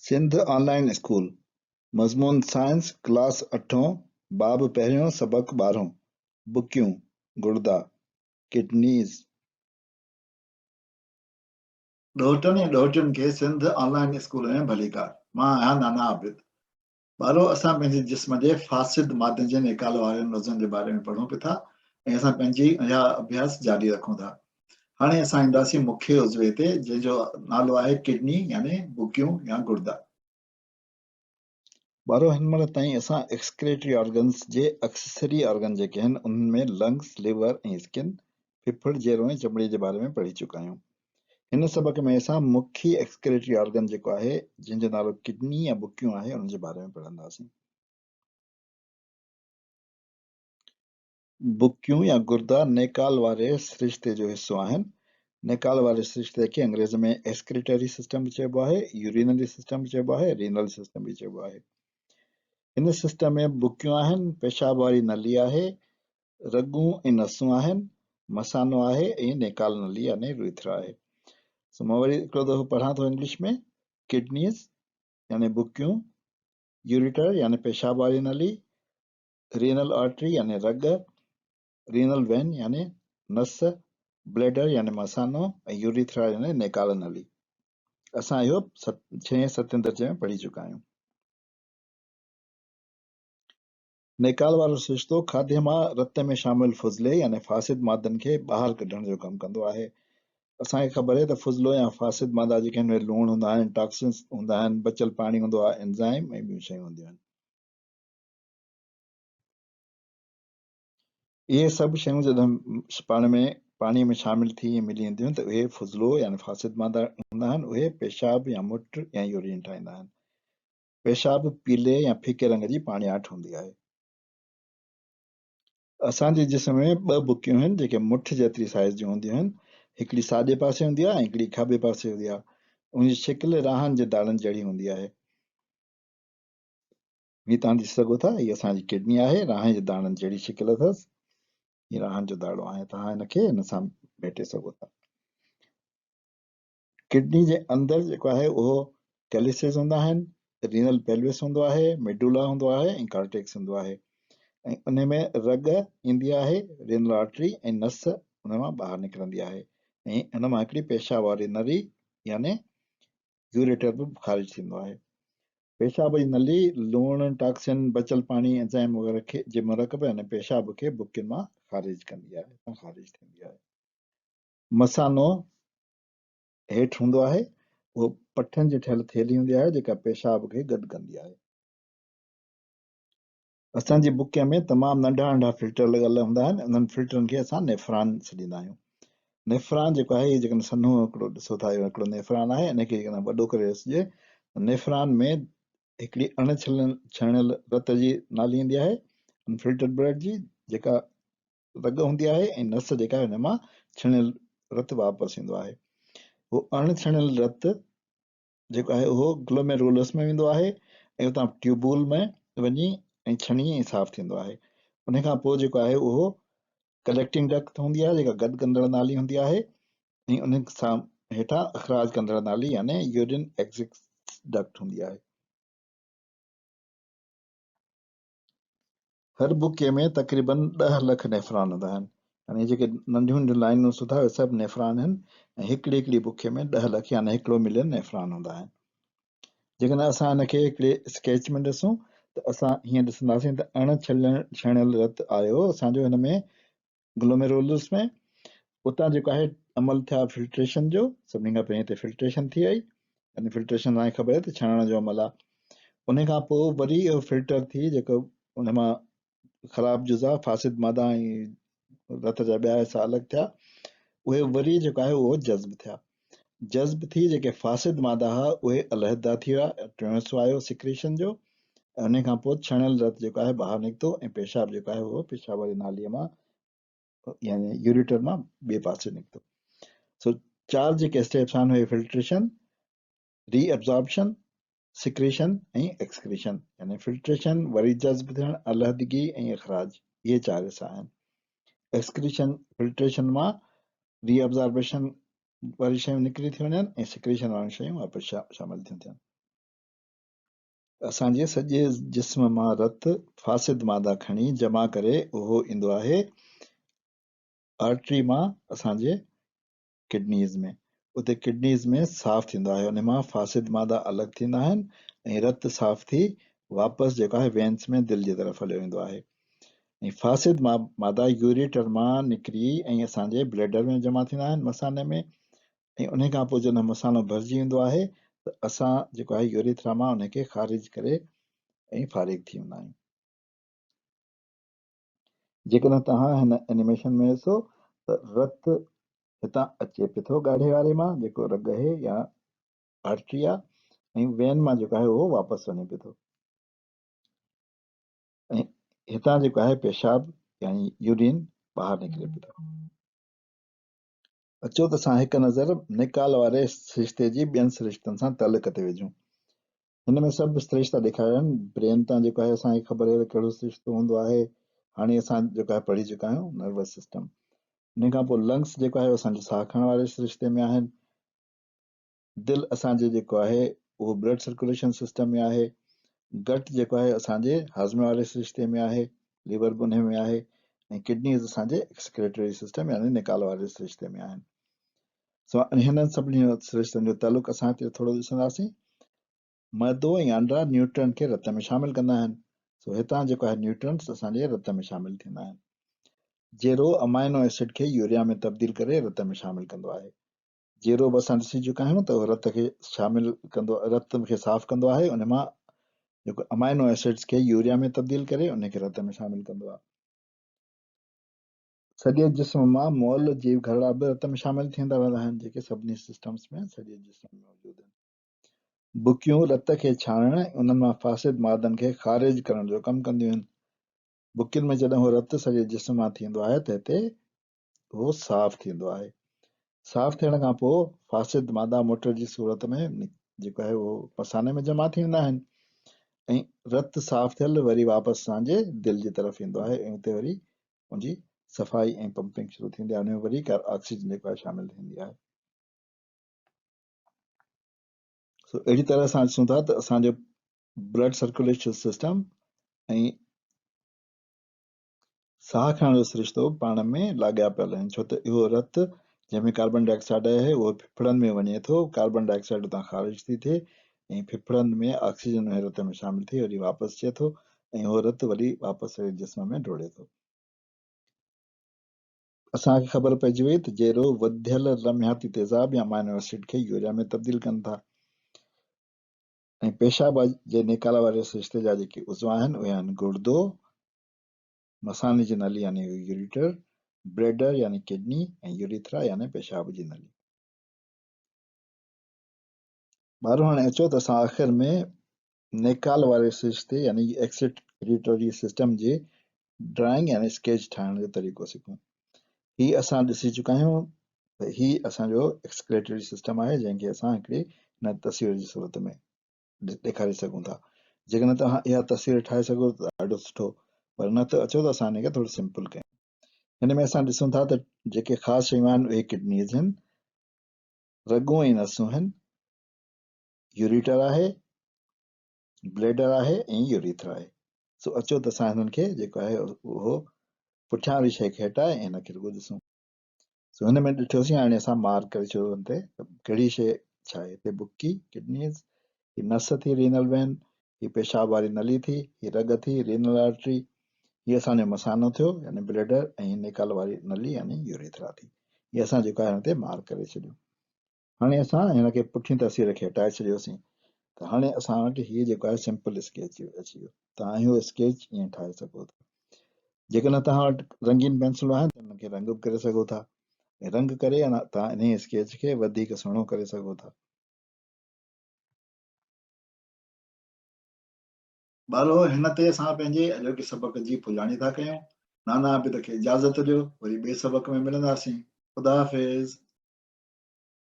Sindh online school. मज़मून science class 8 बाब पहिरियों सबक 12 बुकियूं गुर्दा किडनीज़। ॾोहिटनि ऐं ॾोहिटियुनि खे सिंध ऑनलाइन स्कूल में भली कार। मां आहियां नाना आबिद। ॿारो असां पंहिंजे जिस्म जे फासिद मादनि जे निकाल वारनि नज़रनि जे बारे में पढ़ूं पिया था ऐं असां पंहिंजी इहा अभ्यास जारी रखूं था। हाणे असां ईंदासीं मुख्य उज़वे ते जंहिंजो नालो आहे किडनी यानी बुकियूं या गुर्दा। ॿारो हिन महिल ताईं असां एक्सक्रेटरी ऑर्गन्स जे एक्सेसरी ऑर्गन जेके आहिनि उन्हनि में लंग्स, लिवर ऐं स्किन, फिफड़, जेरो ऐं चमड़ीअ जे बारे में पढ़ी चुका आहियूं। हिन सबक में असां मुख्य एक्सक्रेटरी ऑर्गन जेको आहे जंहिंजो नालो किडनी या बुकियूं आहे उन जे बारे में पढ़ंदासीं। बुकियूं या गुर्दा नेकाल वारे सिरिश्ते जो हिस्सो आहिनि। नेकाल वारे सिरिश्ते खे अंग्रेज़ में एक्सक्रेटरी सिस्टम बि चइबो आहे, यूरिनरी सिस्टम बि चइबो आहे, रीनल सिस्टम बि चइबो आहे। हिन सिस्टम में बुकियूं आहिनि, पेशाब वारी नली आहे, रगूं ऐं नसूं आहिनि, मसानो आहे ऐं नेकाल नली यानी यूरेथ्रा आहे। मां वरी हिकिड़ो दफ़ो पढ़ां थो इंग्लिश में। किडनीज़ यानी बुकियूं, यूरेटर यानी पेशाब वारी नली, रीनल आर्टरी यानी रग, रीनल वेन यानी नस, ब्लैडर यानी मसानो ऐं यूरेथ्रा यानी नेकाल नली। असां इहो 6-7 दर्जे में पढ़ी चुका आहियूं। नेकाल वारो सिरिश्तो खाधे मां रत में शामिल फुज़ले यानी फासिद मादनि खे ॿाहिरि कढण जो कमु कंदो आहे। असांखे ख़बर आहे त फुज़लो या फासिद मादा जेके आहिनि उहे लूण हूंदा आहिनि, टॉक्सिन्स हूंदा आहिनि, बचियल पाणी हूंदो आहे, एंजाइम ऐं ॿियूं शयूं हूंदियूं आहिनि। इहे सभु शयूं जॾहिं पाण में पाणीअ में शामिल थी मिली वेंदियूं त उहे फुज़लो यानी फासिद मादा हूंदा आहिनि। उहे पेशाब या मुट या यूरिन ठाहींदा आहिनि। पेशाब पीले या फीके रंग जी पाणियाठ हूंदी आहे। असांजे जिस्म में ॿ बुकियूं आहिनि जेके मुठ जेतिरी साइज़ जूं हूंदियूं आहिनि। हिकिड़ी साॼे पासे हूंदी आहे ऐं हिकिड़ी खाॿे पासे हूंदी आहे। उनजी शिकिल राहनि जे दाणनि जहिड़ी हूंदी आहे। हीअ तव्हां ॾिसी सघो था, हीअ असांजी किडनी आहे, राहनि जे दाणनि जहिड़ी शिकिल अथसि। हीअ राहनि जो दाणो आहे, तव्हां हिनखे हिन सां भेटे सघो था। किडनी जे अंदरि जेको आहे उहो कैलिसिस हूंदा आहिनि, रीनल पेल्विस हूंदो आहे, मेडुला हूंदो आहे ऐं कार्टेक्स हूंदो आहे। ऐं उन में रग ईंदी आहे, रीनल आर्टरी ऐं नस उन मां ॿाहिरि निकिरंदी आहे ऐं उन मां हिकिड़ी पेशाब वारी नली यानी यूरेटर बि ख़ारिज थींदो आहे। पेशाब जी नली लूण, टॉक्सिन, बचियल पाणी, एंजाइम वग़ैरह खे जे मुरकब यानी पेशाब खे बुकियुनि मां ख़ारिज कंदी आहे, ख़ारिज थींदी आहे। मसानो हेठि हूंदो आहे, उहो पठनि जी ठहियल थेली हूंदी आहे जेका पेशाब खे गॾु कंदी आहे। असांजी बुकिया में तमामु नंढा नंढा फिल्टर लॻल हूंदा आहिनि। उन्हनि फिल्टरनि खे असां नेफ्रॉन सॾींदा आहियूं। नेफ्रॉन जेको आहे इहो जेकॾहिं सन्हो हिकिड़ो ॾिसो था, इहो हिकिड़ो नेफ्रॉन आहे। इनखे जेकॾहिं वॾो करे ॾिसिजे, नेफ्रॉन में हिकिड़ी छणियल रत जी नाली ईंदी आहे, अनफिल्टर्ड ब्लड जी, जेका रग हूंदी आहे ऐं नस जेका आहे हुन मां छणियल रत वापसि ईंदो आहे। उहो अणछणियल रत जेको आहे उहो ग्लोमेरुलस में वेंदो आहे ऐं उतां ट्यूबूल में वञी ऐं छणी ऐं साफ़ थींदो आहे। उन खां पोइ जेको आहे उहो कलेक्टिंग डक्ट हूंदी आहे जेका गॾु कंदड़ नाली हूंदी आहे ऐं उन सां हेठां अख़राज कंदड़ नाली यानी यूरिन एग्जिट डक्ट हूंदी आहे। हर बुके में तक़रीबन 10 लख नेफ्रॉन हूंदा आहिनि। यानी जेके नंढियूं नंढियूं लाइनूं सुधा उहे सभु नेफ्रॉन आहिनि ऐं हिकिड़ी हिकिड़ी बुके में 10 लख यानी 1 मिलियन नेफ्रॉन हूंदा आहिनि। जेकॾहिं असां हिनखे हिकिड़े स्केच में ॾिसूं त असां हीअं ॾिसंदासीं त छणियल रत आयो असांजो हिन में ग्लोमेरुलस में। उतां जेको आहे अमल थिया फिल्ट्रेशन जो, सभिनी खां पहिरीं हिते फिल्ट्रेशन थी वई, यानी फिल्ट्रेशन तव्हांखे ख़बर आहे त छणण जो अमल आहे। उन खां पोइ वरी इहो फिल्टर थी जेको उन मां ख़राब जुज़ा फासिद मादा ऐं रत जा ॿिया हिसा अलॻि थिया, उहे वरी जेको आहे उहो जज़्ब थिया। जज़्ब थी जेके फासिद मादा हुआ उहे अलहदा थी विया, टियों हिसो आयो सिक्रेशन जो। उन खां पोइ छणियल रत जेको आहे ॿाहिरि निकितो ऐं पेशाब जेको आहे उहो पेशाब वारी नालीअ मां यानी यूरेटर मां ॿिए पासे निकितो। सो 4 जेके स्टेप्स आहिनि उहे फिल्ट्रेशन, रीअब्जॉर्प्शन, सिक्रेशन ऐं एक्सक्रीशन। यानी फिल्ट्रेशन, वरी जज़्ब थियण, अलहदगी ऐं अखराज, इहे 4 हिसा आहिनि। एक्सक्रीशन फिल्ट्रेशन मां रीअब्जॉर्बेशन वारी शयूं निकिरी थी वञनि ऐं सिक्रेशन वारियूं शयूं वापसि शामिल थियूं थियनि। असांजे सॼे जिस्म मां रत फासिद मादा खणी जमा करे उहो ईंदो आहे आर्टरी मां असांजे किडनीज़ में। उते किडनीज़ में साफ़ थींदो आहे, उन मां फासिद मादा अलॻि थींदा आहिनि ऐं रत साफ़ थी वापसि जेको आहे वेन्स में दिलि जी तरफ़ हलियो वेंदो आहे। ऐं फासिद मादा यूरेटर मां निकिरी ऐं असांजे ब्लैडर में जमा थींदा आहिनि मसाने में, ऐं उन खां पोइ जॾहिं मसानो भरिजी वेंदो आहे त असां जेको आहे यूरेथ्रा मां उनखे ख़ारिज करे ऐं फारिग थी वेंदा आहियूं। जेकॾहिं तव्हां हिन एनिमेशन में ॾिसो त रत हितां अचे पियो थो ॻाढ़े वारे मां जेको रग आहे या आर्टरी आहे, ऐं वेन मां जेको आहे उहो वापसि वञे पियो थो, ऐं हितां जेको आहे पेशाब यानी यूरिन ॿाहिरि निकिरे पियो थो। अचो त असां हिकु नज़र निकाल वारे सिरिश्ते जी ॿियनि सिरिश्तनि सां तलक ते विझूं। हिन में सभु सिरिश्ता ॾेखारिया आहिनि। ब्रेन तां जेको आहे असांखे ख़बर आहे त कहिड़ो सिरिश्तो हूंदो आहे। हाणे असां जेको आहे पढ़ी चुका आहियूं नर्वस सिस्टम। इन खां पोइ लंग्स जेको आहे असांजे साह खणण वारे सिरिश्ते में आहिनि। दिलि असांजे जेको आहे उहो ब्लड सर्कुलेशन सिस्टम में आहे। गट जेको आहे असांजे हाज़मे वारे सिरिश्ते में आहे, लिवर बि उन में आहे, ऐं किडनीज़ असांजे एक्सक्रेटरी सिस्टम यानी निकाल वारे सिरिश्ते में आहिनि। सो हिननि सभिनी सिरिश्तनि जो तालुक असां हिते थोरो ॾिसंदासीं। मैदो ऐं अंडा न्यूट्रन खे रत में शामिल कंदा आहिनि। सो हितां जेको आहे न्यूट्रन्स असांजे रत में शामिल थींदा आहिनि। जेरो अमाइनो एसिड खे यूरिया में तब्दील करे रत में शामिल कंदो आहे। जेरो बि असां ॾिसी चुका आहियूं त उहो रत खे शामिल कंदो, रत खे साफ़ कंदो आहे, उन मां जेको अमाइनो एसिड्स खे यूरिया में तब्दील करे उनखे रत में शामिल कंदो आहे। सॼे जिस्म मां मोल जीव घरड़ा बि रत में शामिल थींदा रहंदा आहिनि, जेके सभिनी सिस्टम्स में सॼे जिस्म में मौजूद आहिनि। बुकियूं रत खे छाणण, उन्हनि मां फासिद मादनि खे ख़ारिज करण जो कमु कंदियूं आहिनि। बुकियुनि में जॾहिं उहो रत सॼे जिस्म मां थींदो आहे त हिते उहो साफ़ थींदो आहे। साफ़ थियण खां पोइ फासिद मादा मोटर जी सूरत में जेको आहे उहो मसाने में जमा थी वेंदा आहिनि, ऐं रत साफ़ थियल वरी वापसि असांजे दिलि जी तरफ़ ईंदो आहे, ऐं उते वरी उनजी सफ़ाई ऐं पंपिंग शुरू थींदी आहे, उन में वरी ऑक्सीजन जेको आहे शामिल थींदी आहे। सो अहिड़ी तरह सां ॾिसूं था त असांजो ब्लड सर्कुलेशन सिस्टम ऐं साह खणण जो सिरिश्तो पाण में लाॻापियल आहिनि, छो त इहो रत जंहिंमें कार्बन डाइऑक्साइड आहे उहो फिफड़नि में वञे थो, कार्बन डाइऑक्साइड उतां ख़ारिज थी थिए ऐं फिफड़नि में ऑक्सीजन रत में शामिल थी वरी वापसि अचे थो, ऐं उहो रत वरी वापसि जिस्म में डोड़े थो। असांखे ख़बर पइजी वई त जेरो वधियल लम्हियाती तेज़ाब या अमाइनो एसिड खे यूरिया में तब्दील कनि था, ऐं पेशाब जे निकाल वारे सिरिश्ते जा जेके उज़व आहिनि उहे आहिनि गुर्दो, मसाने जी नली यानी यूरेटर, ब्लैडर यानी किडनी, ऐं यूरेथ्रा यानी पेशाब जी नली। ॿारहों हाणे अचो त असां आख़िर में निकाल वारे सिरिश्ते यानी एक्सक्रीटरी सिस्टम जे ड्राइंग यानी स्केच ठाहिण जो तरीक़ो सिखूं। ही असां ॾिसी चुका आहियूं त ही असांजो एक्सक्रेटरी सिस्टम आहे, जंहिंखे असां हिकिड़ी न तस्वीर जी सूरत में ॾेखारे सघूं था। जेकॾहिं तव्हां इहा तस्वीर ठाहे सघो त ॾाढो सुठो, पर न त अचो त असां हिनखे थोरो सिंपल कयूं। हिन में असां ॾिसूं था त जेके ख़ासि शयूं आहिनि उहे किडनीज़ आहिनि, रगूं ऐं नसूं आहिनि, यूरेटर आहे, ब्लैडर आहे, ऐं यूरेथ्रा आहे। सो अचो त असां हिननि खे जेको आहे उहो पुठियां वारी शइ खे हटाए ऐं हिनखे रुॻो ॾिसूं। सो हिन में ॾिठोसीं, हाणे असां मार्क करे छॾियो हुन ते कहिड़ी शइ छा आहे। हिते बुकी किडनीज़, ही नस थी रीनल वेन, ही पेशाब वारी नली थी, ही रग थी रीनल आर्टरी, हीअ असांजो मसानो थियो यानी ब्लैडर, ऐं निकाल वारी नली यानी यूरेथ्रा थी। हीअ असां जेको आहे हिन ते मार्क करे छॾियो। हाणे असां हिनखे पुठियूं तस्वीर खे हटाए छॾियोसीं, त हाणे असां वटि हीअ जेको आहे सिंपल स्केच अची वियो। तव्हां इहो स्केच ईअं ठाहे सघो था। जेकॾहिं तव्हां वटि रंगीन पेंसिलूं आहिनि त हुनखे रंग बि करे सघो था, ऐं रंग करे तव्हां इन स्केच खे वधीक सुहिणो करे सघो था। ॿारो हिन ते असां पंहिंजे अॼोके सबक जी फुलाणी था कयूं। नाना आबिद खे इजाज़त ॾियो, वरी ॿिए सबक में मिलंदासीं। ख़ुदा हाफ़िज़।